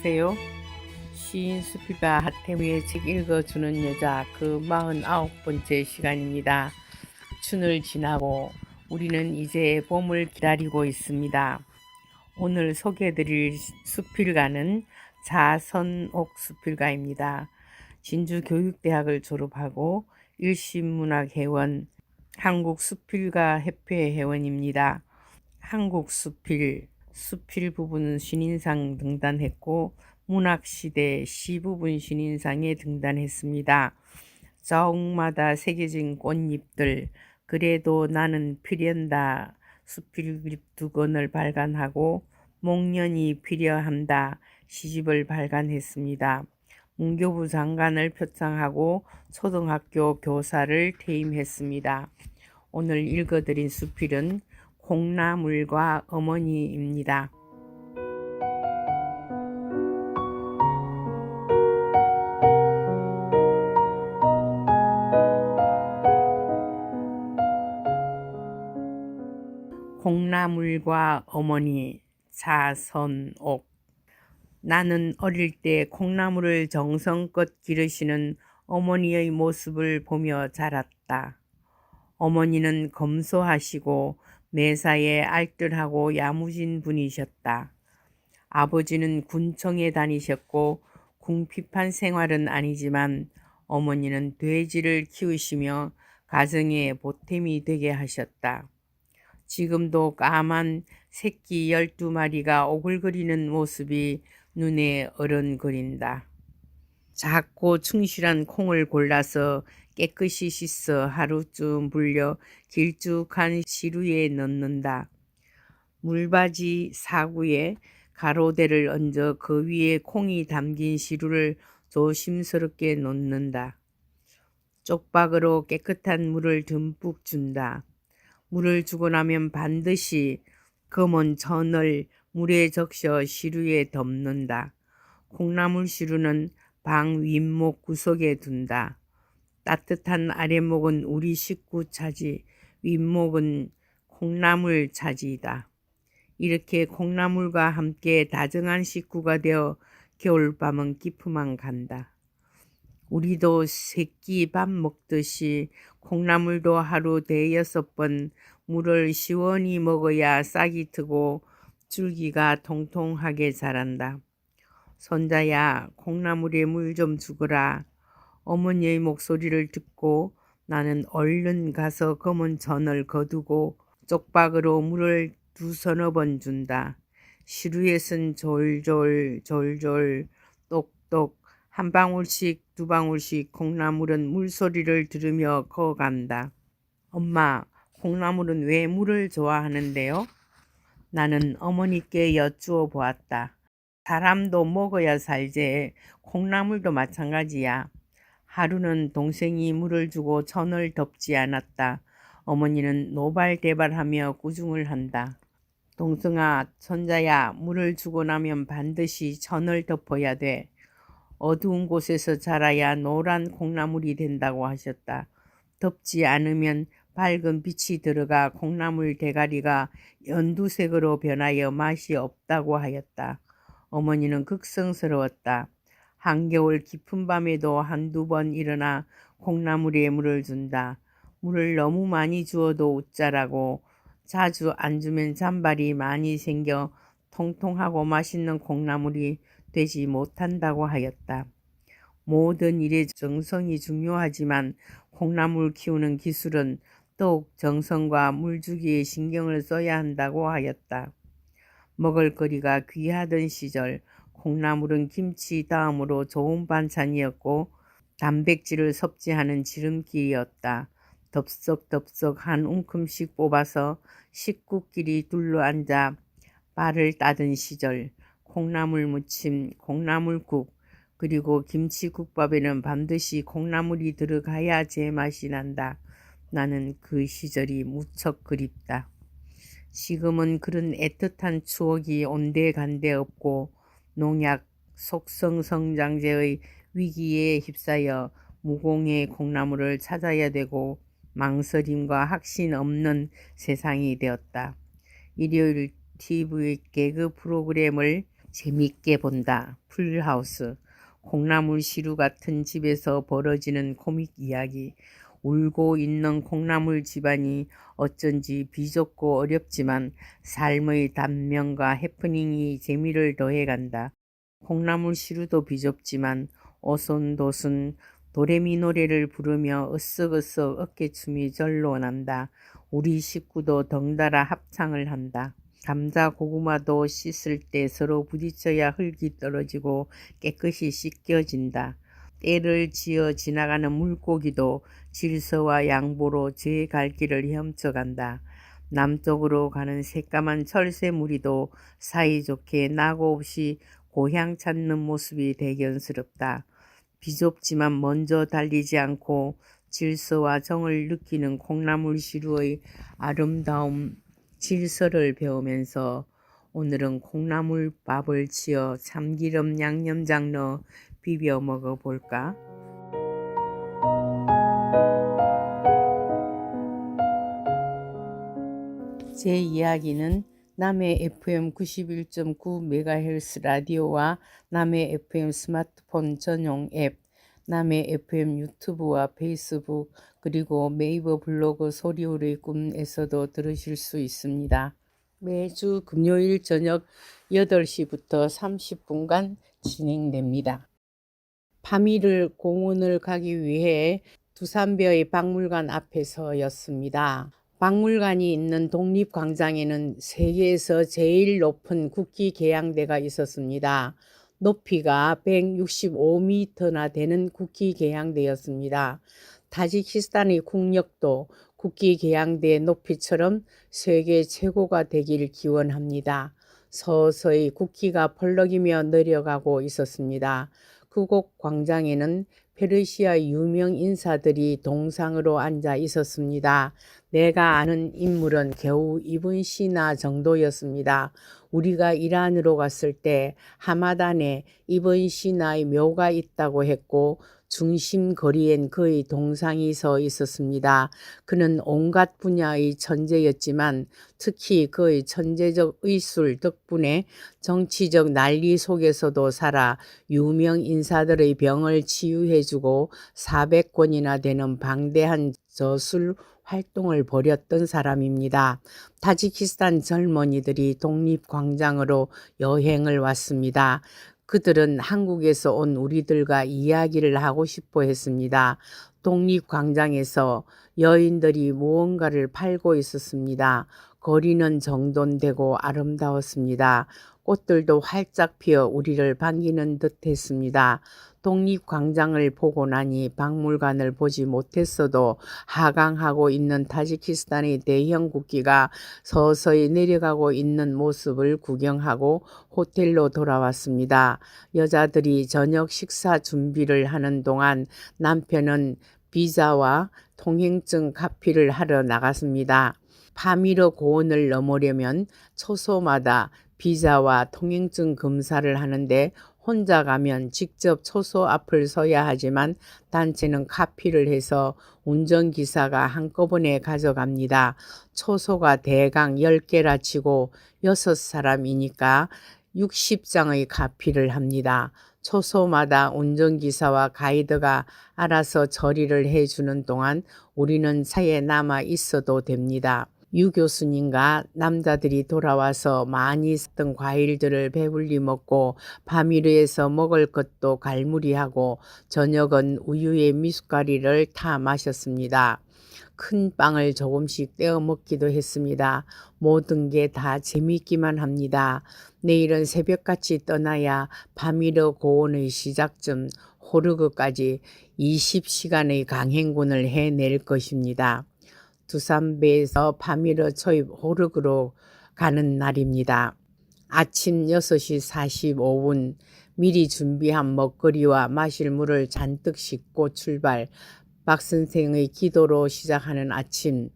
안녕하세요. 시인 수필가 하태무의 책 읽어주는 여자 그 49번째 시간입니다. 춘을 지나고 우리는 이제 봄을 기다리고 있습니다. 오늘 소개해드릴 수필가는 자선옥 수필가입니다. 진주교육대학을 졸업하고 일신문학회원, 한국수필가협회 회원입니다. 한국수필, 수필 부분 신인상 등단했고 문학시대 시 부분 신인상에 등단했습니다. 자옥마다 새겨진 꽃잎들, 그래도 나는 피련다 수필집 2권을 발간하고 목련이 필요한다 시집을 발간했습니다. 문교부 장관을 표창하고 초등학교 교사를 퇴임했습니다. 오늘 읽어드린 수필은 콩나물과 어머니입니다. 콩나물과 어머니, 자선옥. 나는 어릴 때 콩나물을 정성껏 기르시는 어머니의 모습을 보며 자랐다. 어머니는 검소하시고 매사에 알뜰하고 야무진 분이셨다. 아버지는 군청에 다니셨고 궁핍한 생활은 아니지만 어머니는 돼지를 키우시며 가정에 보탬이 되게 하셨다. 지금도 까만 새끼 12마리가 오글거리는 모습이 눈에 어른거린다. 작고 충실한 콩을 골라서 깨끗이 씻어 하루쯤 불려 길쭉한 시루에 넣는다. 물바지 사구에 가로대를 얹어 그 위에 콩이 담긴 시루를 조심스럽게 놓는다. 쪽박으로 깨끗한 물을 듬뿍 준다. 물을 주고 나면 반드시 검은 천을 물에 적셔 시루에 덮는다. 콩나물 시루는 방 윗목 구석에 둔다. 따뜻한 아랫목은 우리 식구 차지, 윗목은 콩나물 차지이다. 이렇게 콩나물과 함께 다정한 식구가 되어 겨울밤은 깊으만 간다. 우리도 새끼 밥 먹듯이 콩나물도 하루 5-6번 물을 시원히 먹어야 싹이 트고 줄기가 통통하게 자란다. 손자야, 콩나물에 물 좀 주거라. 어머니의 목소리를 듣고 나는 얼른 가서 검은 전을 거두고 쪽박으로 물을 2-3번 준다. 시루에선 졸졸 졸졸 똑똑 한 방울씩 2방울씩 콩나물은 물소리를 들으며 커간다. 엄마, 콩나물은 왜 물을 좋아하는데요? 나는 어머니께 여쭈어 보았다. 사람도 먹어야 살지. 콩나물도 마찬가지야. 하루는 동생이 물을 주고 천을 덮지 않았다. 어머니는 노발대발하며 꾸중을 한다. 동생아, 손자야, 물을 주고 나면 반드시 천을 덮어야 돼. 어두운 곳에서 자라야 노란 콩나물이 된다고 하셨다. 덮지 않으면 밝은 빛이 들어가 콩나물 대가리가 연두색으로 변하여 맛이 없다고 하였다. 어머니는 극성스러웠다. 한겨울 깊은 밤에도 1-2번 일어나 콩나물에 물을 준다. 물을 너무 많이 주어도 웃자라고, 자주 안 주면 잔발이 많이 생겨 통통하고 맛있는 콩나물이 되지 못한다고 하였다. 모든 일에 정성이 중요하지만 콩나물 키우는 기술은 더욱 정성과 물주기에 신경을 써야 한다고 하였다. 먹을거리가 귀하던 시절 콩나물은 김치 다음으로 좋은 반찬이었고 단백질을 섭취하는 지름길이었다. 덥석덥석 한 움큼씩 뽑아서 식구끼리 둘러앉아 발을 따던 시절 콩나물 무침, 콩나물국, 그리고 김치국밥에는 반드시 콩나물이 들어가야 제맛이 난다. 나는 그 시절이 무척 그립다. 지금은 그런 애틋한 추억이 온데간데 없고 농약, 속성성장제의 위기에 휩싸여 무공의 콩나물을 찾아야 되고 망설임과 확신 없는 세상이 되었다. 일요일 TV 개그 프로그램을 재밌게 본다. 풀하우스. 콩나물 시루 같은 집에서 벌어지는 코믹 이야기. 울고 있는 콩나물 집안이 어쩐지 비좁고 어렵지만 삶의 단면과 해프닝이 재미를 더해간다. 콩나물 시루도 비좁지만 오손도손 도레미 노래를 부르며 으쓱으쓱 어깨춤이 절로 난다. 우리 식구도 덩달아 합창을 한다. 감자, 고구마도 씻을 때 서로 부딪혀야 흙이 떨어지고 깨끗이 씻겨진다. 때를 지어 지나가는 물고기도 질서와 양보로 제 갈 길을 헤엄쳐간다. 남쪽으로 가는 새까만 철새무리도 사이좋게 낙오 없이 고향 찾는 모습이 대견스럽다. 비좁지만 먼저 달리지 않고 질서와 정을 느끼는 콩나물 시루의 아름다움 질서를 배우면서 오늘은 콩나물밥을 지어 참기름 양념장 넣어 비벼 먹어볼까? 제 이야기는 남해 FM 91.9MHz 라디오와 남해 FM 스마트폰 전용 앱, 남해 FM 유튜브와 페이스북, 그리고 네이버 블로그 소리오리의 꿈에서도 들으실 수 있습니다. 매주 금요일 저녁 8시부터 30분간 진행됩니다. 밤이를 공원을 가기 위해 두산벼의 박물관 앞에서였습니다. 박물관이 있는 독립광장에는 세계에서 제일 높은 국기 계양대가 있었습니다. 높이가 165m나 되는 국기 계양대였습니다. 타지키스탄의 국력도 국기 계양대 높이처럼 세계 최고가 되길 기원합니다. 서서히 국기가 펄럭이며 내려가고 있었습니다. 그곳 광장에는 페르시아 유명 인사들이 동상으로 앉아 있었습니다. 내가 아는 인물은 겨우 이븐 시나 정도였습니다. 우리가 이란으로 갔을 때 하마단에 이븐 시나의 묘가 있다고 했고 중심 거리엔 그의 동상이 서 있었습니다. 그는 온갖 분야의 천재였지만 특히 그의 천재적 의술 덕분에 정치적 난리 속에서도 살아 유명 인사들의 병을 치유해주고 400권이나 되는 방대한 저술 활동을 벌였던 사람입니다. 타지키스탄 젊은이들이 독립광장으로 여행을 왔습니다. 그들은 한국에서 온 우리들과 이야기를 하고 싶어 했습니다. 독립광장에서 여인들이 무언가를 팔고 있었습니다. 거리는 정돈되고 아름다웠습니다. 꽃들도 활짝 피어 우리를 반기는 듯 했습니다. 독립광장을 보고 나니 박물관을 보지 못했어도 하강하고 있는 타지키스탄의 대형 국기가 서서히 내려가고 있는 모습을 구경하고 호텔로 돌아왔습니다. 여자들이 저녁 식사 준비를 하는 동안 남편은 비자와 통행증 가피를 하러 나갔습니다. 파미르 고원을 넘으려면 초소마다 비자와 통행증 검사를 하는데 혼자 가면 직접 초소 앞을 서야 하지만 단체는 카피를 해서 운전기사가 한꺼번에 가져갑니다. 초소가 대강 10개라 치고 6사람이니까 60장의 카피를 합니다. 초소마다 운전기사와 가이드가 알아서 처리를 해주는 동안 우리는 차에 남아 있어도 됩니다. 유 교수님과 남자들이 돌아와서 많이 샀던 과일들을 배불리 먹고 파미르에서 먹을 것도 갈무리하고 저녁은 우유에 미숫가루를 타 마셨습니다. 큰 빵을 조금씩 떼어 먹기도 했습니다. 모든 게 다 재미있기만 합니다. 내일은 새벽같이 떠나야 파미르 고원의 시작점 호르그까지 20시간의 강행군을 해낼 것입니다. 두산배에서 파미르 초입 호르그로 가는 날입니다. 아침 6시 45분 미리 준비한 먹거리와 마실 물을 잔뜩 싣고 출발. 박 선생의 기도로 시작하는 아침.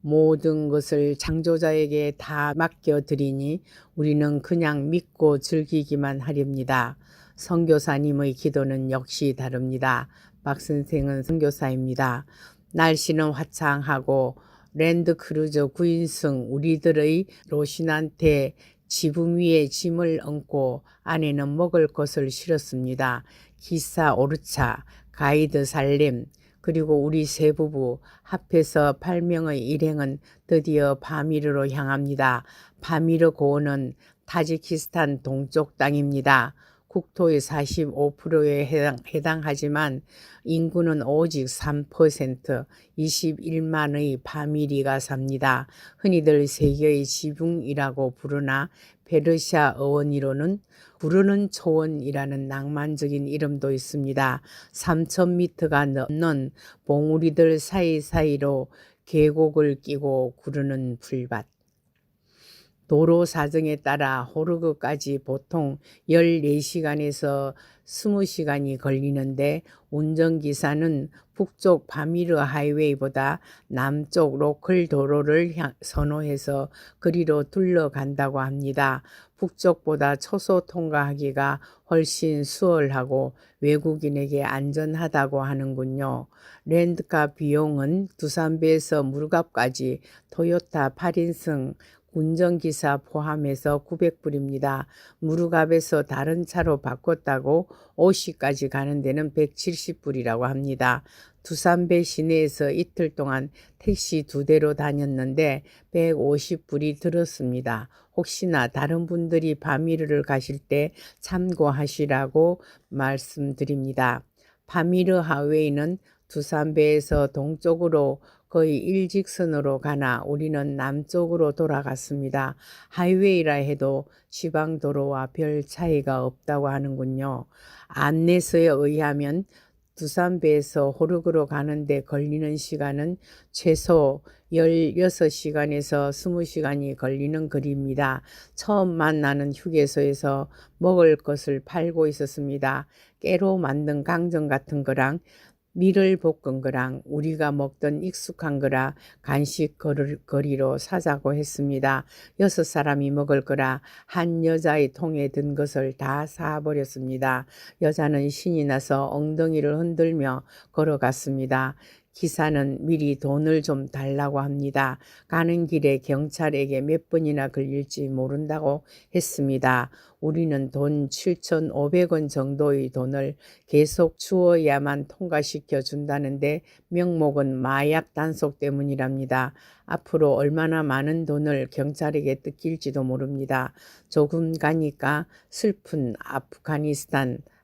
모든 것을 창조자에게 다 맡겨드리니 우리는 그냥 믿고 즐기기만 하렵니다. 선교사님의 기도는 역시 다릅니다. 박 선생은 선교사입니다. 날씨는 화창하고 랜드크루저 9인승 우리들의 로신한테 지붕 위에 짐을 얹고 안에는 먹을 것을 실었습니다. 기사 오르차, 가이드 살렘, 그리고 우리 세 부부 합해서 8명의 일행은 드디어 파미르로 향합니다. 파미르 고원은 타지키스탄 동쪽 땅입니다. 국토의 45%에 해당하지만 인구는 오직 3%, 21만의 파미리가 삽니다. 흔히들 세계의 지붕이라고 부르나 페르시아 어원이로는 부르는 초원이라는 낭만적인 이름도 있습니다. 3,000m가 넘는 봉우리들 사이사이로 계곡을 끼고 구르는 풀밭. 도로 사정에 따라 호르그까지 보통 14시간에서 20시간이 걸리는데 운전기사는 북쪽 바미르 하이웨이보다 남쪽 로컬 도로를 선호해서 그리로 둘러간다고 합니다. 북쪽보다 초소 통과하기가 훨씬 수월하고 외국인에게 안전하다고 하는군요. 렌트카 비용은 두산배에서 무르갑까지 토요타 8인승 운전기사 포함해서 900불입니다. 무르갑에서 다른 차로 바꿨다고 오시까지 가는 데는 170불이라고 합니다. 두산배 시내에서 이틀 동안 택시 2대로 다녔는데 150불이 들었습니다. 혹시나 다른 분들이 바미르를 가실 때 참고하시라고 말씀드립니다. 바미르 하웨이는 두산배에서 동쪽으로 거의 일직선으로 가나 우리는 남쪽으로 돌아갔습니다. 하이웨이라 해도 지방도로와 별 차이가 없다고 하는군요. 안내서에 의하면 두산배에서 호르그로 가는데 걸리는 시간은 최소 16시간에서 20시간이 걸리는 거리입니다. 처음 만나는 휴게소에서 먹을 것을 팔고 있었습니다. 깨로 만든 강정 같은 거랑 밀을 볶은 거랑 우리가 먹던 익숙한 거라 간식 거리로 사자고 했습니다. 6사람이 먹을 거라 한 여자의 통에 든 것을 다 사버렸습니다. 여자는 신이 나서 엉덩이를 흔들며 걸어갔습니다. 기사는 미리 돈을 좀 달라고 합니다. 가는 길에 경찰에게 몇 번이나 걸릴지 모른다고 했습니다. 우리는 돈 7,500원 정도의 돈을 계속 주어야만 통과시켜 준다는데 명목은 마약 단속 때문이랍니다. 앞으로 얼마나 많은 돈을 경찰에게 뜯길지도 모릅니다. 조금 가니까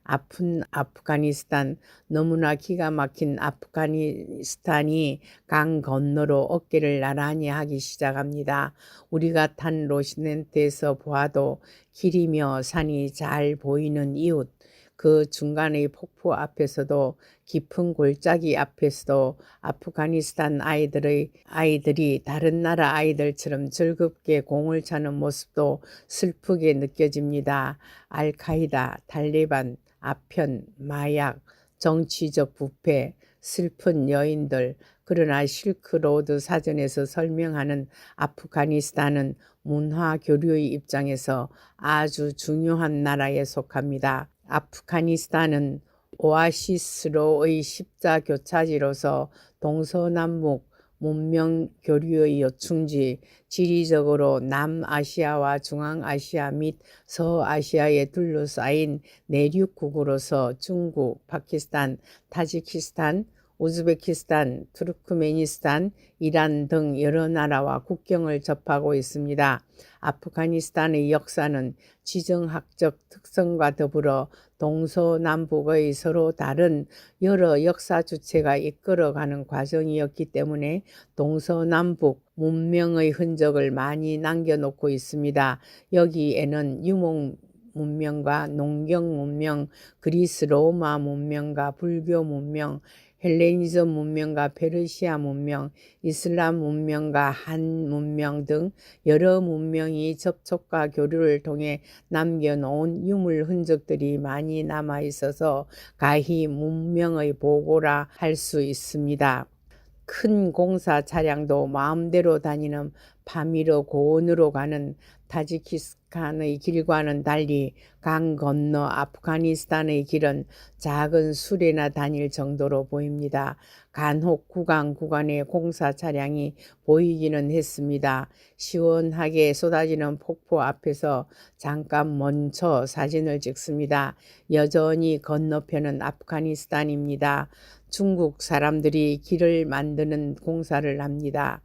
아픈 아프가니스탄, 너무나 기가 막힌 아프가니스탄이 강 건너로 어깨를 나란히 하기 시작합니다. 우리가 탄 로시넨트에서 보아도 길이며 산이 잘 보이는 이웃, 그 중간의 폭포 앞에서도 깊은 골짜기 앞에서도 아프가니스탄 아이들이 다른 나라 아이들처럼 즐겁게 공을 차는 모습도 슬프게 느껴집니다. 알카이다, 탈레반, 아편, 마약, 정치적 부패, 슬픈 여인들, 그러나 실크로드 사전에서 설명하는 아프가니스탄은 문화 교류의 입장에서 아주 중요한 나라에 속합니다. 아프가니스탄은 오아시스로의 십자교차지로서 동서남북 문명 교류의 요충지, 지리적으로 남아시아와 중앙아시아 및 서아시아에 둘러싸인 내륙국으로서 중국, 파키스탄, 타지키스탄, 우즈베키스탄, 투르크메니스탄, 이란 등 여러 나라와 국경을 접하고 있습니다. 아프가니스탄의 역사는 지정학적 특성과 더불어 동서남북의 서로 다른 여러 역사 주체가 이끌어가는 과정이었기 때문에 동서남북 문명의 흔적을 많이 남겨놓고 있습니다. 여기에는 유목 문명과 농경 문명, 그리스 로마 문명과 불교 문명, 헬레니즘 문명과 페르시아 문명, 이슬람 문명과 한 문명 등 여러 문명이 접촉과 교류를 통해 남겨놓은 유물 흔적들이 많이 남아 있어서 가히 문명의 보고라 할 수 있습니다. 큰 공사 차량도 마음대로 다니는 파미르 고원으로 가는 타지키스탄의 길과는 달리 강 건너 아프가니스탄의 길은 작은 수레나 다닐 정도로 보입니다. 간혹 구간에 공사 차량이 보이기는 했습니다. 시원하게 쏟아지는 폭포 앞에서 잠깐 멈춰 사진을 찍습니다. 여전히 건너편은 아프가니스탄입니다. 중국 사람들이 길을 만드는 공사를 합니다.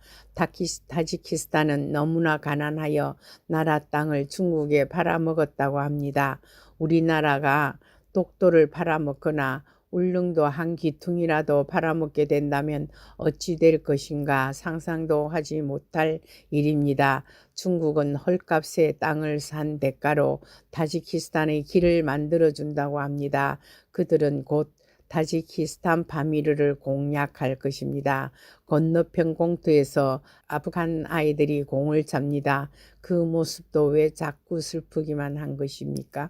타지키스탄은 너무나 가난하여 나라 땅을 중국에 팔아먹었다고 합니다. 우리나라가 독도를 팔아먹거나 울릉도 한 귀퉁이라도 팔아먹게 된다면 어찌 될 것인가 상상도 하지 못할 일입니다. 중국은 헐값에 땅을 산 대가로 타지키스탄의 길을 만들어준다고 합니다. 그들은 곧 타지키스탄 파미르를 공략할 것입니다. 건너편 공터에서 아프간 아이들이 공을 찹니다. 그 모습도 왜 자꾸 슬프기만 한 것입니까?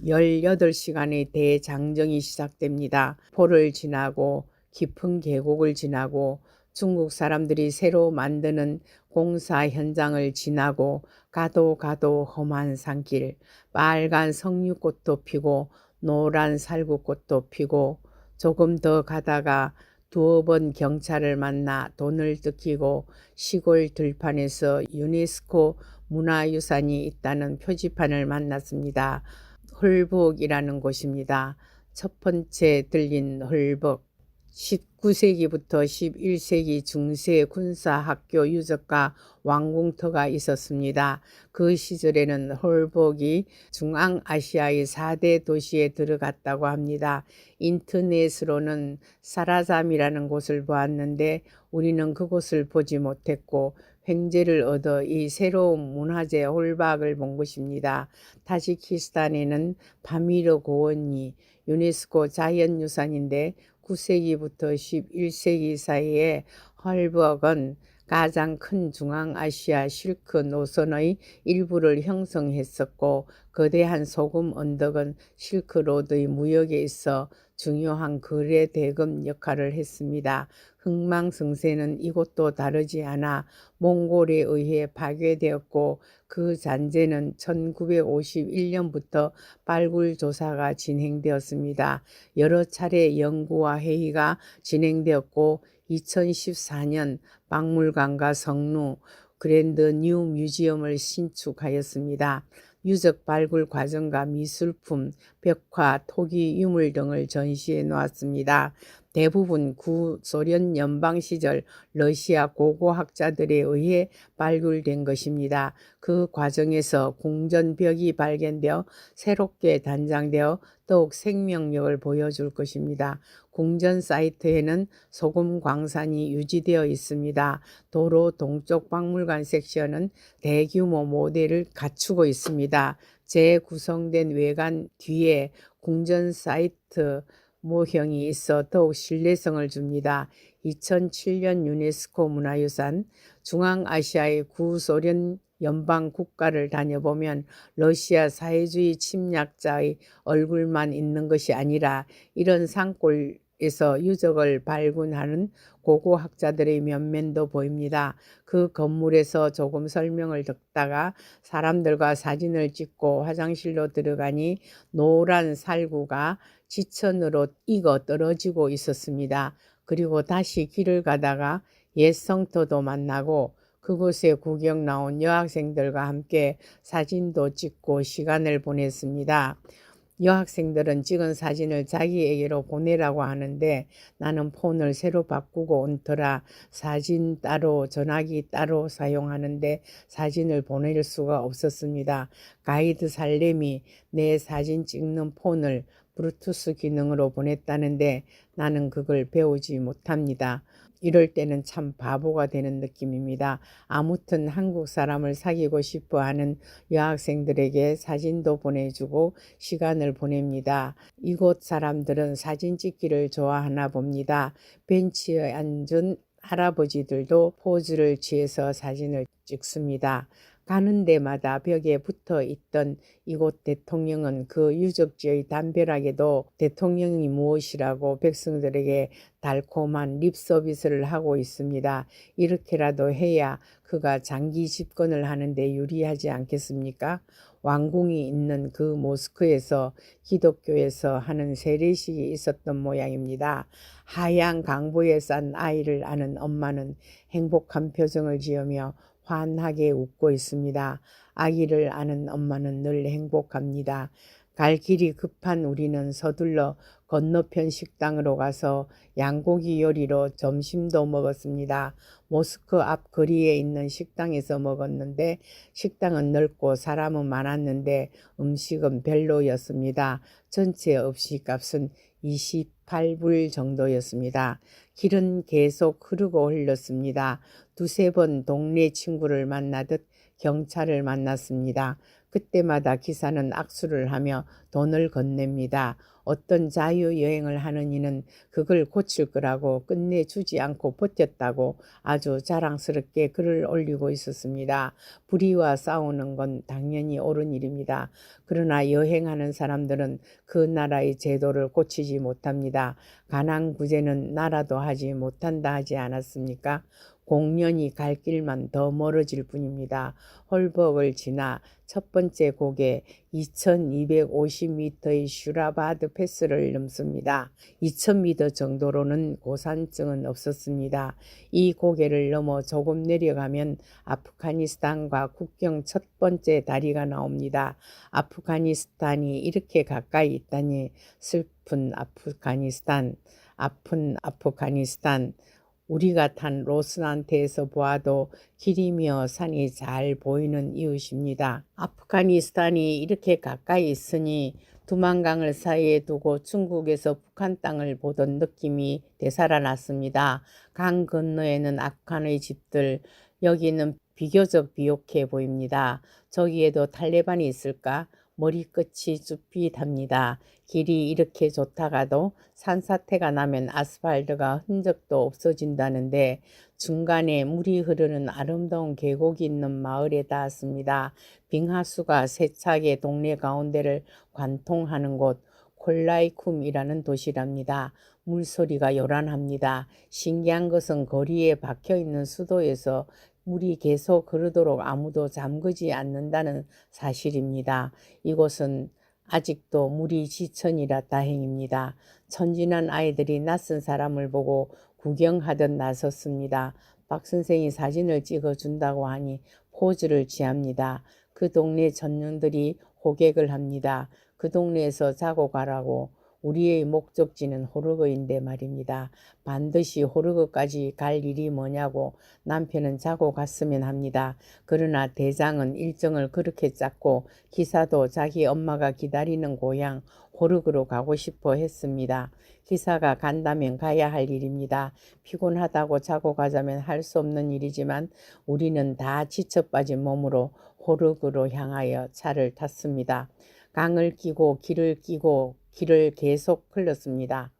18시간의 대장정이 시작됩니다. 포를 지나고 깊은 계곡을 지나고 중국 사람들이 새로 만드는 공사 현장을 지나고 가도 험한 산길, 빨간 석류꽃도 피고 노란 살구꽃도 피고 조금 더 가다가 두어 번 경찰을 만나 돈을 뜯기고 시골 들판에서 유네스코 문화유산이 있다는 표지판을 만났습니다. 헐복이라는 곳입니다. 첫 번째 들린 헐복, 19세기부터 11세기 중세 군사학교 유적과 왕궁터가 있었습니다. 그 시절에는 헐복이 중앙아시아의 4대 도시에 들어갔다고 합니다. 인터넷으로는 사라잠이라는 곳을 보았는데 우리는 그곳을 보지 못했고 횡재를 얻어 이 새로운 문화재 홀박을 본 것입니다. 타지키스탄에는 파미르 고원이 유네스코 자연유산인데 9세기부터 11세기 사이에 헐벅은 가장 큰 중앙아시아 실크 노선의 일부를 형성했었고 거대한 소금 언덕은 실크로드의 무역에 있어 중요한 거래 대금 역할을 했습니다. 흥망성쇠는 이곳도 다르지 않아 몽골에 의해 파괴되었고 그 잔재는 1951년부터 발굴 조사가 진행되었습니다. 여러 차례 연구와 회의가 진행되었고 2014년 박물관과 성루 그랜드 뉴 뮤지엄을 신축하였습니다. 유적 발굴 과정과 미술품, 벽화, 토기 유물 등을 전시해 놓았습니다. 대부분 구소련 연방 시절 러시아 고고학자들에 의해 발굴된 것입니다. 그 과정에서 궁전벽이 발견되어 새롭게 단장되어 더욱 생명력을 보여줄 것입니다. 궁전 사이트에는 소금 광산이 유지되어 있습니다. 도로 동쪽 박물관 섹션은 대규모 모델을 갖추고 있습니다. 재구성된 외관 뒤에 궁전 사이트 모형이 있어 더욱 신뢰성을 줍니다. 2007년 유네스코 문화유산, 중앙아시아의 구소련 연방 국가를 다녀보면 러시아 사회주의 침략자의 얼굴만 있는 것이 아니라 이런 산골에서 유적을 발굴하는 고고학자들의 면면도 보입니다. 그 건물에서 조금 설명을 듣다가 사람들과 사진을 찍고 화장실로 들어가니 노란 살구가 지천으로 익어 떨어지고 있었습니다. 그리고 다시 길을 가다가 옛 성터도 만나고 그곳에 구경 나온 여학생들과 함께 사진도 찍고 시간을 보냈습니다. 여학생들은 찍은 사진을 자기에게로 보내라고 하는데 나는 폰을 새로 바꾸고 온 터라 사진 따로 전화기 따로 사용하는데 사진을 보낼 수가 없었습니다. 가이드 살렘이 내 사진 찍는 폰을 블루투스 기능으로 보냈다는데 나는 그걸 배우지 못합니다. 이럴 때는 참 바보가 되는 느낌입니다. 아무튼 한국 사람을 사귀고 싶어 하는 여학생들에게 사진도 보내주고 시간을 보냅니다. 이곳 사람들은 사진 찍기를 좋아하나 봅니다. 벤치에 앉은 할아버지들도 포즈를 취해서 사진을 찍습니다. 가는 데마다 벽에 붙어 있던 이곳 대통령은 그 유적지의 담벼락에도 대통령이 무엇이라고 백성들에게 달콤한 립서비스를 하고 있습니다. 이렇게라도 해야 그가 장기 집권을 하는데 유리하지 않겠습니까? 왕궁이 있는 그 모스크에서 기독교에서 하는 세례식이 있었던 모양입니다. 하얀 강보에 싼 아이를 아는 엄마는 행복한 표정을 지으며 환하게 웃고 있습니다. 아기를 아는 엄마는 늘 행복합니다. 갈 길이 급한 우리는 서둘러 건너편 식당으로 가서 양고기 요리로 점심도 먹었습니다. 모스크 앞 거리에 있는 식당에서 먹었는데 식당은 넓고 사람은 많았는데 음식은 별로였습니다. 전체 음식값은 28불 정도였습니다. 길은 계속 흐르고 흘렀습니다. 두세 번 동네 친구를 만나듯 경찰을 만났습니다. 그때마다 기사는 악수를 하며 돈을 건넵니다. 어떤 자유여행을 하는 이는 그걸 고칠 거라고 끝내주지 않고 버텼다고 아주 자랑스럽게 글을 올리고 있었습니다. 불의와 싸우는 건 당연히 옳은 일입니다. 그러나 여행하는 사람들은 그 나라의 제도를 고치지 못합니다. 가난구제는 나라도 하지 못한다 하지 않았습니까? 공연히 갈 길만 더 멀어질 뿐입니다. 홀벅을 지나 첫 번째 곡에 2250m의 슈라바드 패스를 넘습니다. 2000m 정도로는 고산증은 없었습니다. 이 고개를 넘어 조금 내려가면 아프가니스탄과 국경 첫 번째 다리가 나옵니다. 아프가니스탄이 이렇게 가까이 있다니 슬픈 아프가니스탄, 아픈 아프가니스탄. 우리가 탄 로스난테에서 보아도 길이며 산이 잘 보이는 이웃입니다. 아프가니스탄이 이렇게 가까이 있으니 두만강을 사이에 두고 중국에서 북한 땅을 보던 느낌이 되살아났습니다. 강 건너에는 아프간의 집들, 여기는 비교적 비옥해 보입니다. 저기에도 탈레반이 있을까? 머리끝이 쭈삣합니다. 길이 이렇게 좋다가도 산사태가 나면 아스팔트가 흔적도 없어진다는데 중간에 물이 흐르는 아름다운 계곡이 있는 마을에 닿았습니다. 빙하수가 세차게 동네 가운데를 관통하는 곳 콜라이쿰이라는 도시랍니다. 물소리가 요란합니다. 신기한 것은 거리에 박혀있는 수도에서 물이 계속 흐르도록 아무도 잠그지 않는다는 사실입니다. 이곳은 아직도 물이 지천이라 다행입니다. 천진한 아이들이 낯선 사람을 보고 구경하듯 나섰습니다. 박 선생이 사진을 찍어준다고 하니 포즈를 취합니다. 그 동네 전령들이 호객을 합니다. 그 동네에서 자고 가라고. 우리의 목적지는 호르그인데 말입니다. 반드시 호르그까지 갈 일이 뭐냐고 남편은 자고 갔으면 합니다. 그러나 대장은 일정을 그렇게 짰고 기사도 자기 엄마가 기다리는 고향 호르그로 가고 싶어 했습니다. 기사가 간다면 가야 할 일입니다. 피곤하다고 자고 가자면 할 수 없는 일이지만 우리는 다 지쳐 빠진 몸으로 호르그로 향하여 차를 탔습니다. 강을 끼고 길을 계속 흘렀습니다.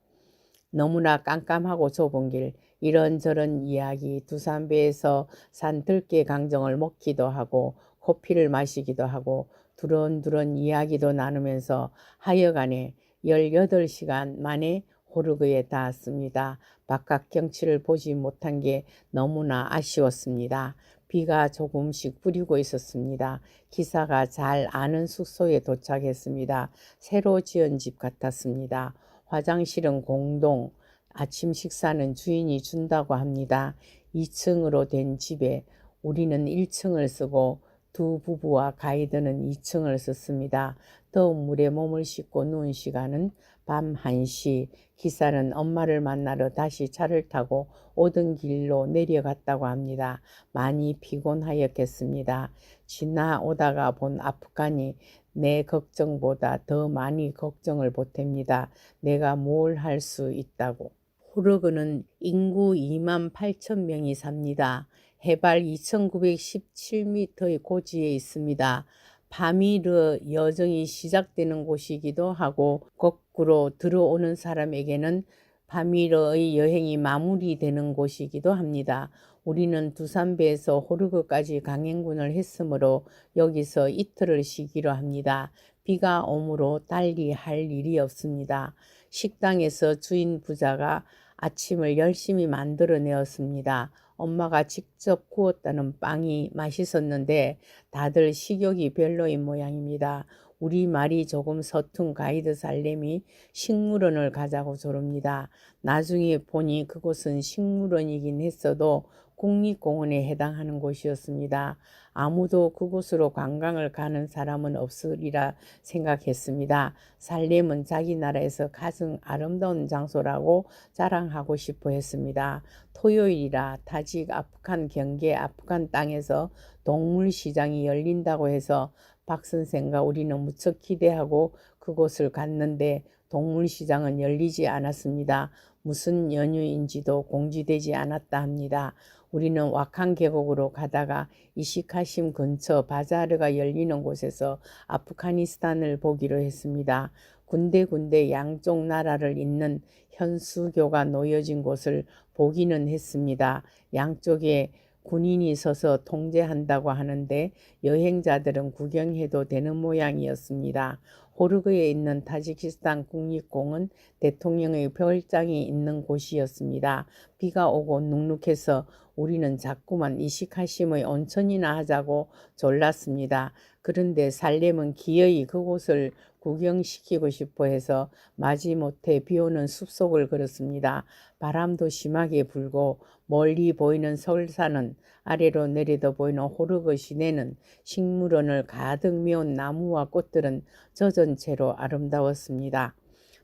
너무나 깜깜하고 좁은 길, 이런저런 이야기, 두산배에서 산 들깨 강정을 먹기도 하고 커피를 마시기도 하고 두런두런 이야기도 나누면서 하여간에 18시간 만에 호르그에 닿았습니다. 바깥 경치를 보지 못한 게 너무나 아쉬웠습니다. 비가 조금씩 뿌리고 있었습니다. 기사가 잘 아는 숙소에 도착했습니다. 새로 지은 집 같았습니다. 화장실은 공동, 아침 식사는 주인이 준다고 합니다. 2층으로 된 집에 우리는 1층을 쓰고 두 부부와 가이드는 2층을 썼습니다. 더운 물에 몸을 씻고 누운 시간은 밤 1시. 기사는 엄마를 만나러 다시 차를 타고 오던 길로 내려갔다고 합니다. 많이 피곤하였겠습니다. 지나오다가 본 아프간이 내 걱정보다 더 많이 걱정을 보탭니다. 내가 뭘 할 수 있다고. 호르그는 인구 2만 8천 명이 삽니다. 해발 2917m의 고지에 있습니다. 파미르 여정이 시작되는 곳이기도 하고 거꾸로 들어오는 사람에게는 파미르의 여행이 마무리되는 곳이기도 합니다. 우리는 두산배에서 호르그까지 강행군을 했으므로 여기서 이틀을 쉬기로 합니다. 비가 오므로 달리 할 일이 없습니다. 식당에서 주인 부자가 아침을 열심히 만들어내었습니다. 엄마가 직접 구웠다는 빵이 맛있었는데 다들 식욕이 별로인 모양입니다. 우리 말이 조금 서툰 가이드 살렘이 식물원을 가자고 조릅니다. 나중에 보니 그곳은 식물원이긴 했어도 국립공원에 해당하는 곳이었습니다. 아무도 그곳으로 관광을 가는 사람은 없으리라 생각했습니다. 살렘은 자기 나라에서 가장 아름다운 장소라고 자랑하고 싶어 했습니다. 토요일이라 타직 아프간 경계 아프간 땅에서 동물시장이 열린다고 해서 박 선생과 우리는 무척 기대하고 그곳을 갔는데 동물시장은 열리지 않았습니다. 무슨 연휴인지도 공지되지 않았다 합니다. 우리는 와칸 계곡으로 가다가 이시카심 근처 바자르가 열리는 곳에서 아프가니스탄을 보기로 했습니다. 군데군데 양쪽 나라를 잇는 현수교가 놓여진 곳을 보기는 했습니다. 양쪽에 군인이 서서 통제한다고 하는데 여행자들은 구경해도 되는 모양이었습니다. 호르그에 있는 타지키스탄 국립공원 대통령의 별장이 있는 곳이었습니다. 비가 오고 눅눅해서 우리는 자꾸만 이시카심의 온천이나 하자고 졸랐습니다. 그런데 살렘은 기어이 그곳을 구경시키고 싶어 해서 마지못해 비오는 숲속을 걸었습니다. 바람도 심하게 불고 멀리 보이는 설산은 아래로 내려다 보이는 호르그 시내는 식물원을 가득 메운 나무와 꽃들은 젖은 채로 아름다웠습니다.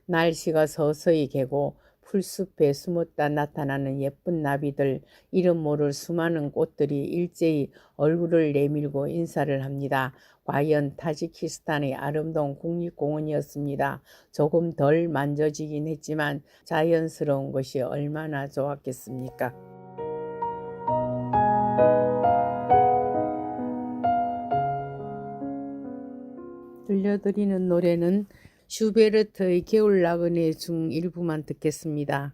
날씨가 서서히 개고 풀숲에 숨었다 나타나는 예쁜 나비들, 이름 모를 수많은 꽃들이 일제히 얼굴을 내밀고 인사를 합니다. 과연 타지키스탄의 아름다운 국립공원이었습니다. 조금 덜 만져지긴 했지만 자연스러운 것이 얼마나 좋았겠습니까? 들려드리는 노래는 슈베르트의 겨울나그네 중 일부만 듣겠습니다.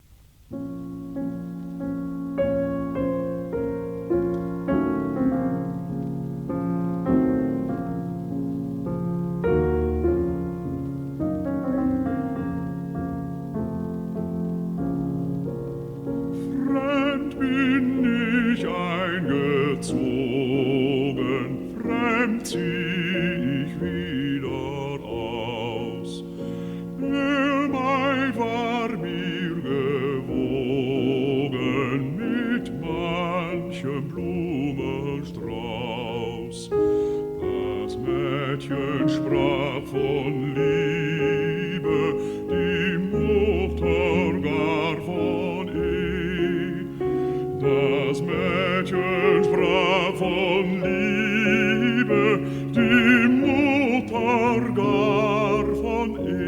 Fremd bin ich eingezogen, fremd zieh ich wieder aus. Der Mai war mir gewogen mit manchem Blumenstrauß. Das Mädchen sprach von Liebe, die Mutter gar von Ehe. Das Mädchen sprach von Liebe, die Mutter gar von Ehe.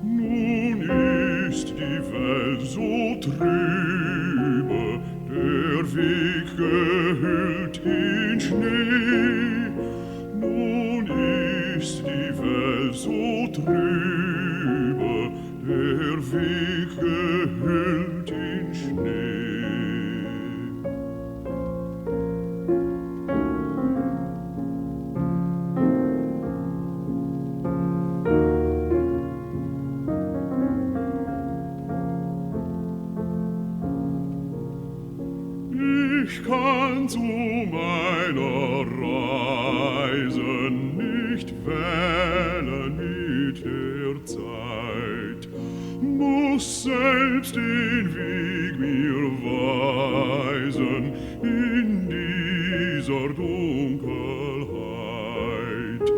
Nun ist die Welt so trübe, der Weg gehüllt in Schnee. Nun ist die Welt so trübe, der Weg gehüllt in Schnee. Ich kann zu meiner Reise nicht wählen mit der Zeit, muss selbst den Weg mir weisen in dieser Dunkelheit.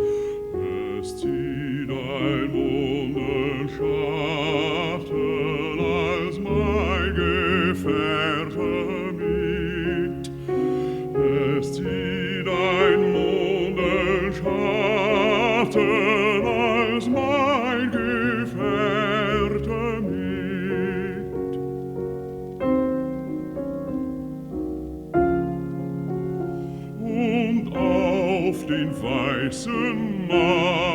Es zieht ein Mondenschatten als mein Gefährte mit. Es zieht ein Mondenschatten als mein Gefährte mit. Und auf den weißen Mann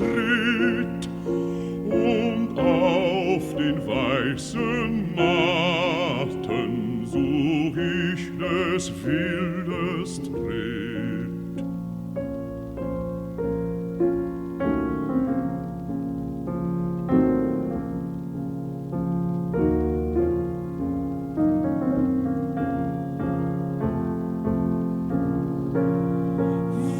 Schritt, und auf den weißen Matten such ich des Wildes Tritt.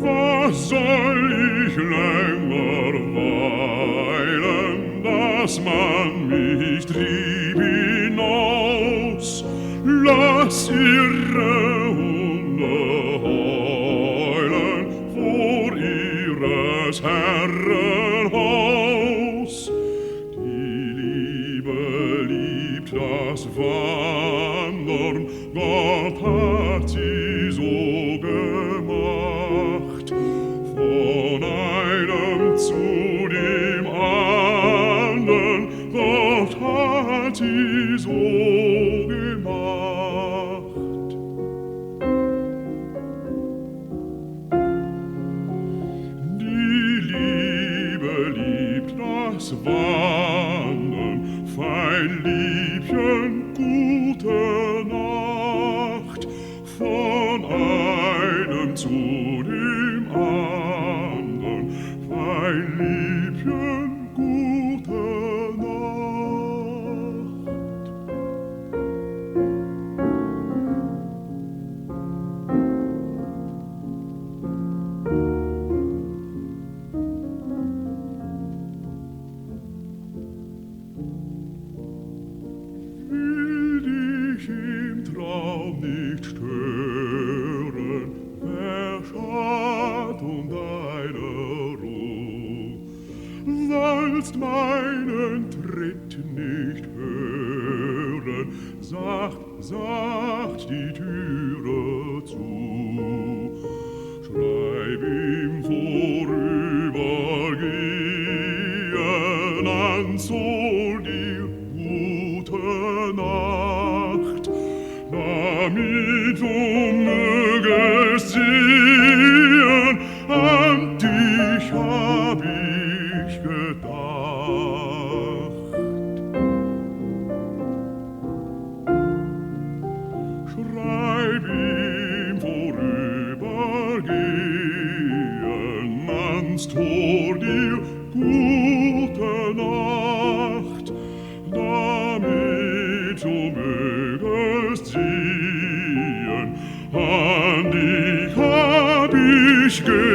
Was soll ich länger weilen, dass man mich trieb hinaus? Lass ihre Hunde heulen vor ihres Herren Haus. Die Liebe liebt das Wandern, Gott hat sie so gemacht. Von einem zu dem anderen, Gott hat sie so gemacht. Die Liebe liebt das Wandern, fein Liebchen, gute Nacht. Von einem zu dem anderen, fein Liebchen, gute Nacht. Will dich im Traum nicht stören, Verschattung deiner Ruh. Sollst meinen Tritt nicht hören, sacht die Türe zu. Schreib ihm vorübergehen ans Ohr dir gute Nacht, damit du mögest sehen, an dich hab ich gedacht. Schreib ihm vorübergehen ans Tor dir gute Nacht, damit du mögest sehen, an dich hab ich gedacht.